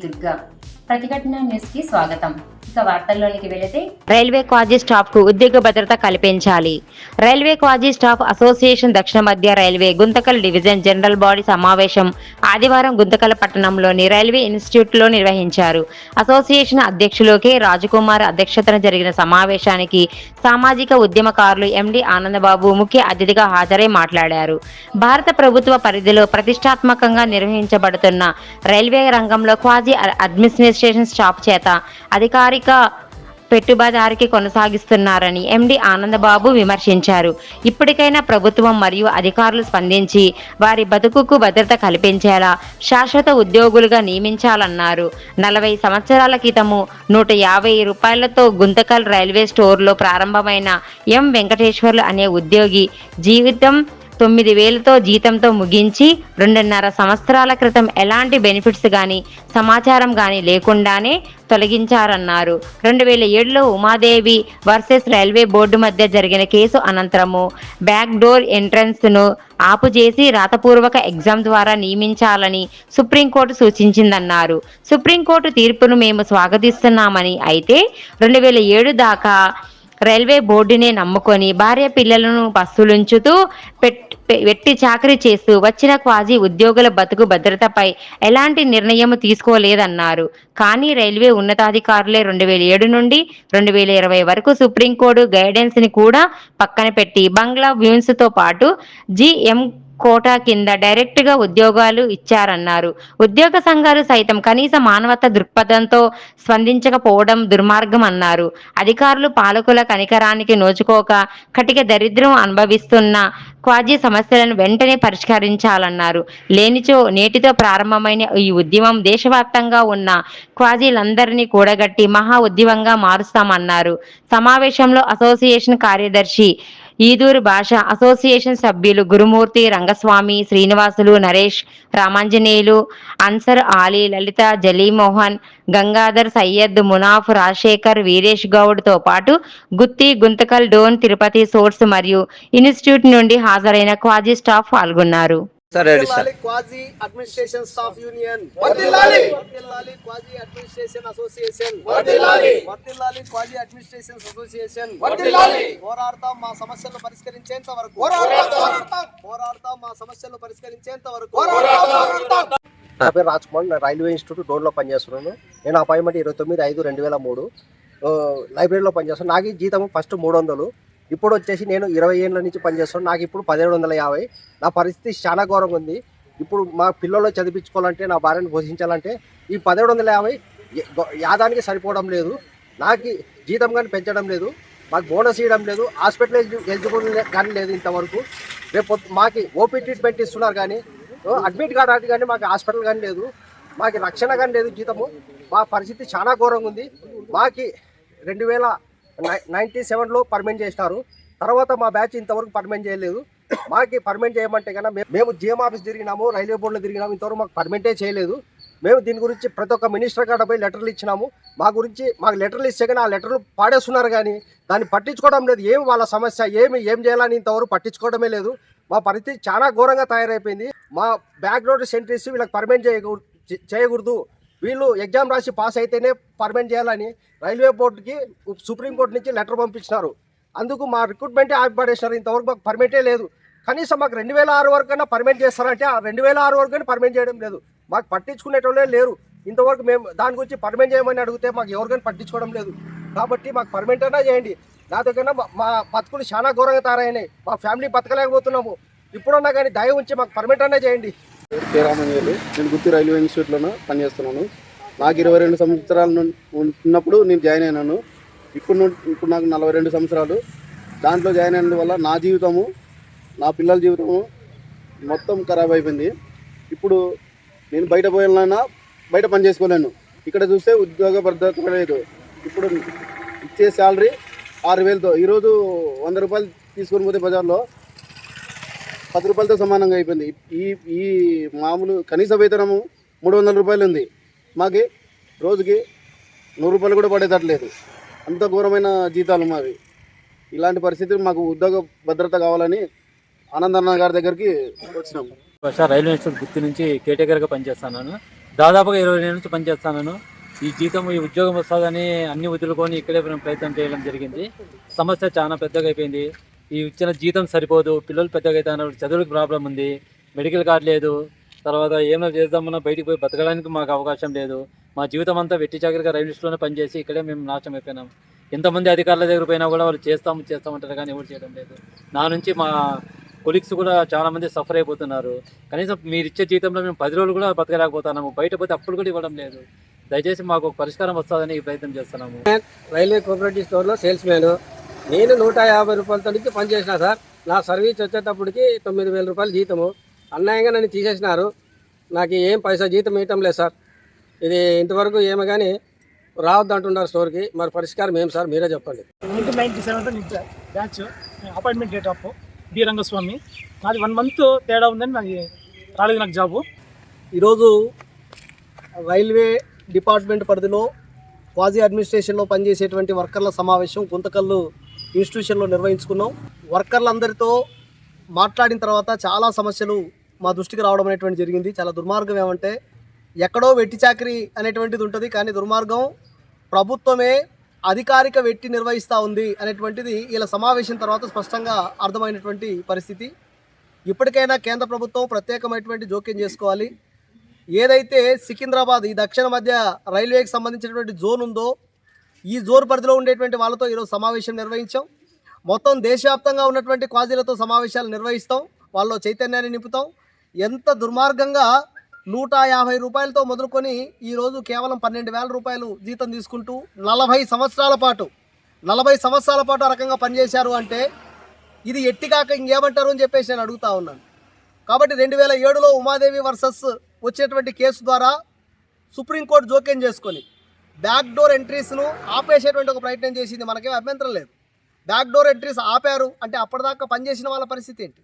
దుర్గా. ప్రతిఘటన న్యూస్ కి స్వాగతం. ఇక వార్తల్లోనికి వెళితే, రైల్వే క్వాజీ స్టాఫ్ కు ఉద్యోగ భద్రత కల్పించాలి. రైల్వే క్వాజీ స్టాఫ్ అసోసియేషన్ దక్షిణ మధ్య railway Guntakal division general body సమావేశం ఆదివారం గుంతకల్ పట్టణంలోని రైల్వే ఇన్స్టిట్యూట్ లో నిర్వహించారు. అసోసియేషన్ అధ్యక్షులు కె రాజకుమార్ అధ్యక్షతన జరిగిన సమావేశానికి సామాజిక ఉద్యమకారులు ఎండి ఆనందబాబు ముఖ్య అతిథిగా హాజరై మాట్లాడారు. భారత ప్రభుత్వ పరిధిలో ప్రతిష్టాత్మకంగా నిర్వహించబడుతున్న రైల్వే రంగంలో క్వాజీ అడ్మినిస్ట్రేషన్ స్టాఫ్ చేత అధికారిక పెట్టుబడిదారికి కొనసాగిస్తున్నారని ఎండి ఆనందబాబు విమర్శించారు. ఇప్పటికైనా ప్రభుత్వం మరియు అధికారులు స్పందించి వారి బతుకుకు భద్రత కల్పించేలా శాశ్వత ఉద్యోగులుగా నియమించాలన్నారు. 40 సంవత్సరాల క్రితము ₹150 గుంతకల్ రైల్వే స్టోర్లో ప్రారంభమైన ఎం వెంకటేశ్వర్లు అనే ఉద్యోగి జీవితం 9,000తో జీతంతో ముగించి 2.5 సంవత్సరాల క్రితం ఎలాంటి బెనిఫిట్స్ కానీ సమాచారం కానీ లేకుండానే తొలగించారన్నారు. 2007లో ఉమాదేవి వర్సెస్ రైల్వే బోర్డు మధ్య జరిగిన కేసు అనంతరము బ్యాక్ డోర్ ఎంట్రన్స్ను ఆపుచేసి రాతపూర్వక ఎగ్జామ్ ద్వారా నియమించాలని సుప్రీంకోర్టు సూచించిందన్నారు. సుప్రీంకోర్టు తీర్పును మేము స్వాగతిస్తున్నామని, అయితే 2007 దాకా రైల్వే బోర్డునే నమ్ముకొని భార్య పిల్లలను పస్తులుంచుతూ వెట్టి చాకరీ చేస్తూ వచ్చిన క్వాజీ ఉద్యోగుల బతుకు భద్రతపై ఎలాంటి నిర్ణయం తీసుకోలేదన్నారు. కానీ రైల్వే ఉన్నతాధికారులే 2007 నుండి 2020 వరకు సుప్రీంకోర్టు గైడెన్స్ ని కూడా పక్కన పెట్టి బంగ్లా వ్యూన్స్ తో పాటు జిఎం కోటా కింద డైరెక్ట్ గా ఉద్యోగాలు ఇచ్చారన్నారు. ఉద్యోగ సంఘాలు సైతం కనీస మానవతా దృక్పథంతో స్పందించకపోవడం దుర్మార్గం అన్నారు. అధికారులు పాలకుల కనికరానికి నోచుకోక కటిక దరిద్రం అనుభవిస్తున్న క్వాజీ సమస్యలను వెంటనే పరిష్కరించాలన్నారు. లేనిచో నేటితో ప్రారంభమైన ఈ ఉద్యమం దేశవ్యాప్తంగా ఉన్న క్వాజీలందరినీ కూడగట్టి మహా ఉద్యమంగా మారుస్తామన్నారు. సమావేశంలో అసోసియేషన్ కార్యదర్శి ఈదూరు భాష, అసోసియేషన్ సభ్యులు గురుమూర్తి, రంగస్వామి, శ్రీనివాసులు, నరేష్, రామాంజనేయులు, అన్సర్ ఆలీ, లలిత, జలీమోహన్, గంగాధర్, సయ్యద్, మునాఫ్, రాజశేఖర్, వీరేష్ గౌడ్ తో పాటు గుత్తి, గుంతకల్, డోన్, తిరుపతి సోర్స్ మరియు ఇన్స్టిట్యూట్ నుండి హాజరైన క్వాజీ స్టాఫ్ పాల్గొన్నారు. క్వాజీ అడ్మినిస్ట్రేషన్ స్టాఫ్ యూనియన్ వర్ధిల్లాలి, క్వాజీ అడ్మినిస్ట్రేషన్ అసోసియేషన్ వర్ధిల్లాలి, క్వాజీ అడ్మినిస్ట్రేషన్ అసోసియేషన్ వర్ధిల్లాలి. పోరాడతాం మా సమస్యలను పరిష్కరించేంత వరకు, పోరాడతాం మా సమస్యలను పరిష్కరించేంత వరకు. నా పేరు రాజ్కుమార్, నేను రైల్వే ఇన్స్టిట్యూట్ డోన్లో పనిచేస్తున్నాను. నేను అపాయింట్మెంట్ 29/5/2003 లైబ్రరీలో పనిచేస్తాను. నాకు ఈ జీతం ఫస్ట్ 300, ఇప్పుడు వచ్చేసి నేను 20 ఏళ్ళ నుంచి పనిచేస్తాను. నాకు ఇప్పుడు 1750. నా పరిస్థితి చాలా ఘోరంగా ఉంది. ఇప్పుడు మా పిల్లలు చదివించుకోవాలంటే, నా భార్యను పోషించాలంటే ఈ 1750 యాదానికి సరిపోవడం లేదు. నాకు జీతం కానీ పెంచడం లేదు, మాకు బోనస్ ఇవ్వడం లేదు, హాస్పిటల్ ఎలిజిబుల్ కానీ లేదు ఇంతవరకు. రేపు మాకు ఓపీ ట్రీట్మెంట్ ఇస్తున్నారు కానీ అడ్మిట్ కావడానికి కానీ మాకు హాస్పిటల్ కానీ లేదు, మాకు రక్షణ కానీ లేదు. జీతము మా పరిస్థితి చాలా ఘోరంగా ఉంది. మాకు 2097లో పర్మనెంట్ చేసినారు. తర్వాత మా బ్యాచ్ ఇంతవరకు పర్మనెంట్ చేయలేదు. మాకు పర్మనెంట్ చేయమంటే కన్నా మేము జిఎం ఆఫీస్ తిరిగినాము, రైల్వే బోర్డులో తిరిగినాము, ఇంతవరకు మాకు పర్మనెంటే చేయలేదు. మేము దీని గురించి ప్రతి ఒక్క మినిస్టర్ కాడ పోయి లెటర్లు ఇచ్చినాము. మాకు లెటర్లు ఇస్తే కానీ ఆ లెటర్లు పాడేస్తున్నారు కానీ దాన్ని పట్టించుకోవడం లేదు. ఏమి వాళ్ళ సమస్య ఏం చేయాలని ఇంతవరకు పట్టించుకోవడమే లేదు. మా పరిస్థితి చాలా ఘోరంగా తయారైపోయింది. మా బ్యాక్గ్రౌండ్ సెంట్రీస్ వీళ్ళకి పర్మనెంట్ చేయకూడదు, వీళ్ళు ఎగ్జామ్ రాసి పాస్ అయితేనే పర్మనెంట్ చేయాలని రైల్వే బోర్డుకి సుప్రీంకోర్టు నుంచి లెటర్ పంపించినారు. అందుకు మా రిక్రూట్మెంటే ఆగిపడేసినారు. ఇంతవరకు మాకు పర్మనెంటే లేదు. కనీసం మాకు 2006 వరకు కన్నా పర్మనెంట్ చేస్తారంటే ఆ 2006 వరకు కానీ పర్మనెంట్ చేయడం లేదు. మాకు పట్టించుకునేటోళ్ళే లేరు. ఇంతవరకు మేము దాని గురించి పర్మనెంట్ చేయమని అడిగితే మాకు ఎవరికైనా పట్టించుకోవడం లేదు. కాబట్టి మాకు పర్మనెంట్ అయినా చేయండి. నా దగ్గర మా బతుకులు చాలా ఘోరంగా తయారైనాయి. మా ఫ్యామిలీ బతకలేకపోతున్నాము. ఇప్పుడున్నా కానీ దయ ఉంచి మాకు పర్మనెంట్ అయినా చేయండి. నేను గుత్తి రైల్వే ఇన్స్టిట్యూట్లోనే పనిచేస్తున్నాను. నాకు 22 సంవత్సరాలు ఉన్నప్పుడు నేను జాయిన్ అయినాను. ఇప్పుడు నాకు 42 సంవత్సరాలు. దాంట్లో జాయిన్ అయిన వల్ల నా జీవితము, నా పిల్లల జీవితము మొత్తం ఖరాబ్ అయిపోయింది. ఇప్పుడు నేను బయట పోయాలన్నా బయట పని చేసుకోలేను. ఇక్కడ చూస్తే ఉద్యోగ భద్రత లేదు. ఇప్పుడు ఇచ్చే శాలరీ 6,000తో, ఈరోజు 100 రూపాయలు తీసుకొని పోతే బజార్లో 10 రూపాయలతో సమానంగా అయిపోయింది. ఈ మామూలు కనీస వేతనము 300 రూపాయలు ఉంది. మాకు రోజుకి 100 రూపాయలు కూడా పడేటట్లేదు. అంత ఘోరమైన జీతాలు మావి. ఇలాంటి పరిస్థితులు మాకు ఉద్యోగ భద్రత కావాలని ఆనందన్న గారి దగ్గరికి వచ్చినాము. రైల్వే ఇన్స్టిట్యూట్ గుర్తు నుంచి కేటగిరీగా పనిచేస్తున్నాను. దాదాపుగా 20 నెలల నుంచి పనిచేస్తాను. ఈ ఉద్యోగం వస్తుందని అన్ని వదులుకొని ఇక్కడే ప్రయత్నం చేయడం జరిగింది. సమస్య చాలా పెద్దగా అయిపోయింది. ఈ ఇచ్చిన జీతం సరిపోదు, పిల్లలు పెద్దగా అవుతున్నారు, చదువులకు ప్రాబ్లం ఉంది, మెడికల్ కార్డు లేదు, తర్వాత ఏమైనా చేద్దామన్నా బయటికి పోయి బతకడానికి మాకు అవకాశం లేదు. మా జీవితం అంతా వెట్టి చాకరిగా రైల్వేస్లోనే పనిచేసి ఇక్కడే మేము నాశనం అయిపోయినాం. ఎంతమంది అధికారుల దగ్గర పోయినా కూడా వాళ్ళు చేస్తామంటారు కానీ ఎవరు చేయడం లేదు. నా నుంచి మా కొలీగ్స్ కూడా చాలామంది సఫర్ అయిపోతున్నారు. కనీసం మీరు ఇచ్చే జీతంలో మేము 10 రోజులు కూడా బతకలేకపోతున్నాము. బయట పోతే అప్పులు కూడా ఇవ్వడం లేదు. దయచేసి మాకు ఒక పరిష్కారం వస్తుందని ప్రయత్నం చేస్తున్నాము. రైల్వే కోఆపరేటివ్ స్టోర్లో సేల్స్ మ్యాన్. నేను 150 రూపాయలతో నుంచి పనిచేసిన సార్. నా సర్వీస్ వచ్చేటప్పటికి 9,000 రూపాయలు జీతము. అన్యాయంగా నన్ను తీసేసినారు. నాకు ఏం పైసా జీతం ఇవ్వటం లేదు సార్. ఇది ఇంతవరకు ఏమో కానీ రావద్దు అంటున్నారు స్టోర్కి. మరి పరిష్కారం ఏం సార్, మీరే చెప్పండి. 1997 batch, appointment date of D Rangaswamy. నాది 1 మంత్ తేడా ఉందని నాకు రాలేదు నాకు జాబు. ఈరోజు రైల్వే డిపార్ట్మెంట్ పరిధిలో క్వాజీ అడ్మినిస్ట్రేషన్లో పనిచేసేటువంటి వర్కర్ల సమావేశం గుంతకల్లు ఇన్స్టిట్యూషన్లో నిర్వహించుకున్నాం. వర్కర్లందరితో మాట్లాడిన తర్వాత చాలా సమస్యలు మా దృష్టికి రావడం అనేటువంటి జరిగింది. చాలా దుర్మార్గం ఏమంటే, ఎక్కడో వెట్టి చాకరీ అనేటువంటిది ఉంటుంది, కానీ దుర్మార్గం ప్రభుత్వమే అధికారిక వెట్టి నిర్వహిస్తూ ఉంది అనేటువంటిది ఇలా సమావేశం తర్వాత స్పష్టంగా అర్థమైనటువంటి పరిస్థితి. ఇప్పటికైనా కేంద్ర ప్రభుత్వం ప్రత్యేకమైనటువంటి జోక్యం చేసుకోవాలి. ఏదైతే సికింద్రాబాద్, ఈ దక్షిణ మధ్య రైల్వేకి సంబంధించినటువంటి జోన్ ఉందో, ఈ జోన్ పరిధిలో ఉండేటువంటి వాళ్ళతో ఈరోజు సమావేశం నిర్వహించాం. మొత్తం దేశవ్యాప్తంగా ఉన్నటువంటి క్వాజీలతో సమావేశాలు నిర్వహిస్తాం, వాళ్ళలో చైతన్యాన్ని నింపుతాం. ఎంత దుర్మార్గంగా 150 రూపాయలతో మొదలుకొని ఈరోజు కేవలం 12,000 రూపాయలు జీతం తీసుకుంటూ 40 సంవత్సరాల పాటు ఆ రకంగా పనిచేశారు అంటే ఇది ఎట్టికాక ఇంకేమంటారు అని చెప్పేసి నేను అడుగుతా ఉన్నాను. కాబట్టి 2007లో ఉమాదేవి వర్సెస్ వచ్చేటువంటి కేసు ద్వారా సుప్రీంకోర్టు జోక్యం చేసుకొని బ్యాక్ డోర్ ఎంట్రీస్ను ఆపేసేటువంటి ఒక ప్రయత్నం చేసింది. మనకేం అభ్యంతరం లేదు. బ్యాక్ డోర్ ఎంట్రీస్ ఆపారు అంటే అప్పటిదాకా పనిచేసిన వాళ్ళ పరిస్థితి ఏంటి?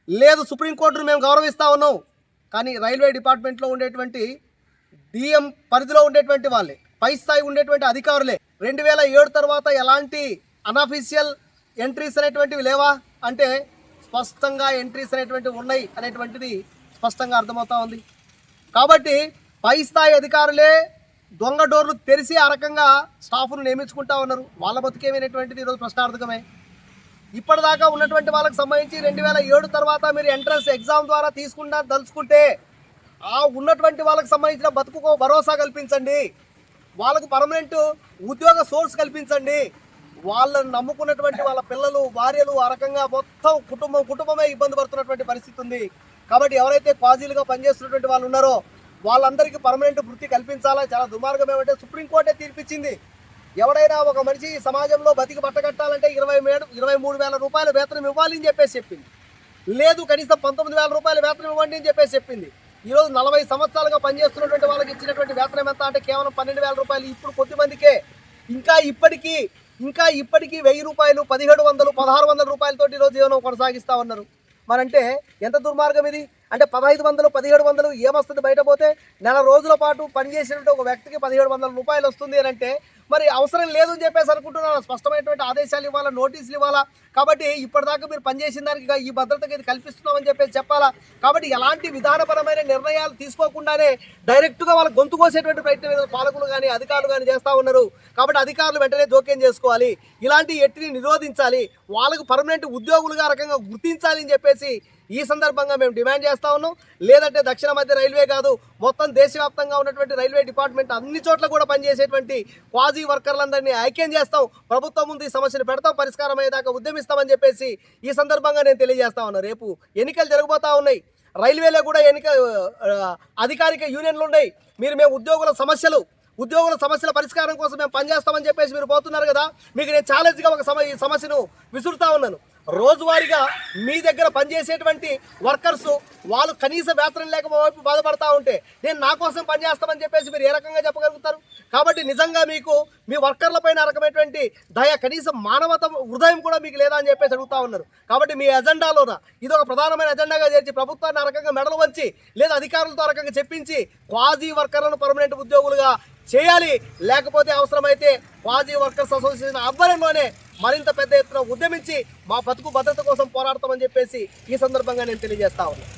లేదు, సుప్రీంకోర్టును మేము గౌరవిస్తూ ఉన్నాం, కానీ రైల్వే డిపార్ట్మెంట్లో ఉండేటువంటి డిఎం పరిధిలో ఉండేటువంటి వాళ్ళే, పై స్థాయి ఉండేటువంటి అధికారులే 2007 తర్వాత ఎలాంటి అనఫీషియల్ ఎంట్రీస్ అనేటువంటివి లేవా అంటే స్పష్టంగా ఎంట్రీస్ అనేటువంటివి ఉన్నాయి అనేటువంటిది స్పష్టంగా అర్థమవుతా ఉంది. కాబట్టి పై స్థాయి అధికారులే దొంగ డోర్లు తెరిచి ఆ రకంగా స్టాఫ్ను నియమించుకుంటా ఉన్నారు. వాళ్ళ బతుకేమైనటువంటిది ఈరోజు ప్రశ్నార్థకమే. ఇప్పటిదాకా ఉన్నటువంటి వాళ్ళకి సంబంధించి 2007 తర్వాత మీరు ఎంట్రన్స్ ఎగ్జామ్ ద్వారా దలుచుకుంటే ఆ ఉన్నటువంటి వాళ్ళకి సంబంధించిన బతుకుకో భరోసా కల్పించండి, వాళ్ళకు పర్మనెంట్ ఉద్యోగ సోర్స్ కల్పించండి. వాళ్ళని నమ్ముకున్నటువంటి వాళ్ళ పిల్లలు, భార్యలు ఆ రకంగా మొత్తం కుటుంబమే ఇబ్బంది పడుతున్నటువంటి పరిస్థితి ఉంది. కాబట్టి ఎవరైతే క్వాజీలుగా పనిచేస్తున్నటువంటి వాళ్ళు ఉన్నారో వాళ్ళందరికీ పర్మనెంట్ వృత్తి కల్పించాలా. చాలా దుర్మార్గం ఏమంటే సుప్రీంకోర్టే తీర్పిచ్చింది. ఎవడైనా ఒక మనిషి సమాజంలో బతికి బట్టగట్టాలంటే 23,000 రూపాయల వేతనం ఇవ్వాలి అని చెప్పేసి చెప్పింది. లేదు, కనీసం 19,000 రూపాయల వేతనం ఇవ్వండి అని చెప్పేసి చెప్పింది. ఈరోజు 40 సంవత్సరాలుగా పనిచేస్తున్నటువంటి వాళ్ళకి ఇచ్చినటువంటి వేతనం ఎంత అంటే కేవలం 12,000 రూపాయలు. ఇప్పుడు కొద్దిమందికే ఇంకా ఇప్పటికీ 1,000 రూపాయలు, 1,700, 1,600 రూపాయలతో ఈరోజు జీవనం కొనసాగిస్తూ ఉన్నారు. మరంటే ఎంత దుర్మార్గం ఇది? అంటే 1,500, 1,700 ఏమొస్తుంది? బయట పోతే నెల రోజుల పాటు పనిచేసినట్టు ఒక వ్యక్తికి 1,700 రూపాయలు వస్తుంది అని అంటే మరి అవసరం లేదు అని చెప్పేసి అనుకుంటున్నాను. స్పష్టమైనటువంటి ఆదేశాలు ఇవ్వాలా, నోటీసులు ఇవ్వాలా. కాబట్టి ఇప్పటిదాకా మీరు పనిచేసిన దానికి ఈ భద్రతకి ఇది కల్పిస్తున్నామని చెప్పేసి చెప్పాలా. కాబట్టి ఎలాంటి విధానపరమైన నిర్ణయాలు తీసుకోకుండానే డైరెక్ట్గా వాళ్ళ గొంతు కోసేటువంటి ప్రయత్నం పాలకులు కానీ అధికారులు కానీ చేస్తూ ఉన్నారు. కాబట్టి అధికారులు వెంటనే జోక్యం చేసుకోవాలి, ఇలాంటి ఎట్టిని నిరోధించాలి, వాళ్ళకు పర్మనెంట్ ఉద్యోగులుగా రకంగా గుర్తించాలి అని చెప్పేసి ఈ సందర్భంగా మేము డిమాండ్ చేస్తా ఉన్నాం. లేదంటే దక్షిణ మధ్య రైల్వే కాదు, మొత్తం దేశవ్యాప్తంగా ఉన్నటువంటి రైల్వే డిపార్ట్మెంట్ అన్ని చోట్ల కూడా పనిచేసేటువంటి క్వాజీ వర్కర్లందరినీ ఐక్యం చేస్తాం, ప్రభుత్వం ముందు ఈ సమస్యను పెడతాం, పరిష్కారం అయ్యేదాకా ఉద్యమిస్తామని చెప్పేసి ఈ సందర్భంగా నేను తెలియజేస్తా ఉన్నాను. రేపు ఎన్నికలు జరగబోతా ఉన్నాయి. రైల్వేలో కూడా అధికారిక యూనియన్లు ఉన్నాయి. మేము ఉద్యోగుల సమస్యల పరిష్కారం కోసం మేము పనిచేస్తామని చెప్పేసి మీరు పోతున్నారు కదా. మీకు నేను ఛాలెంజ్గా ఒక సమస్యను విసురుతా ఉన్నాను. రోజువారీగా మీ దగ్గర పనిచేసేటువంటి వర్కర్స్ వాళ్ళు కనీస వేతనం లేక వైపు బాధపడతా ఉంటే నేను నా కోసం పనిచేస్తామని చెప్పేసి మీరు ఏ రకంగా చెప్పగలుగుతారు? కాబట్టి నిజంగా మీకు మీ వర్కర్ల పైన రకమైనటువంటి దయ, కనీసం మానవత హృదయం కూడా మీకు లేదా అని చెప్పేసి అడుగుతా ఉన్నారు. కాబట్టి మీ ఎజెండాలోన ఇది ఒక ప్రధానమైన ఎజెండాగా చేర్చి ప్రభుత్వాన్ని ఆ రకంగా మెడలు వంచి లేదా అధికారులతో ఆ రకంగా చెప్పించి క్వాజీ వర్కర్లను పర్మనెంట్ ఉద్యోగులుగా చేయాలి. లేకపోతే అవసరమైతే క్వాజీ వర్కర్స్ అసోసియేషన్ ఆధ్వర్యంలోనే మరింత పెద్ద ఎత్తున ఉద్యమించి మా బతుకు భద్రత కోసం పోరాడతామని చెప్పేసి ఈ సందర్భంగా నేను తెలియజేస్తా ఉన్నాను.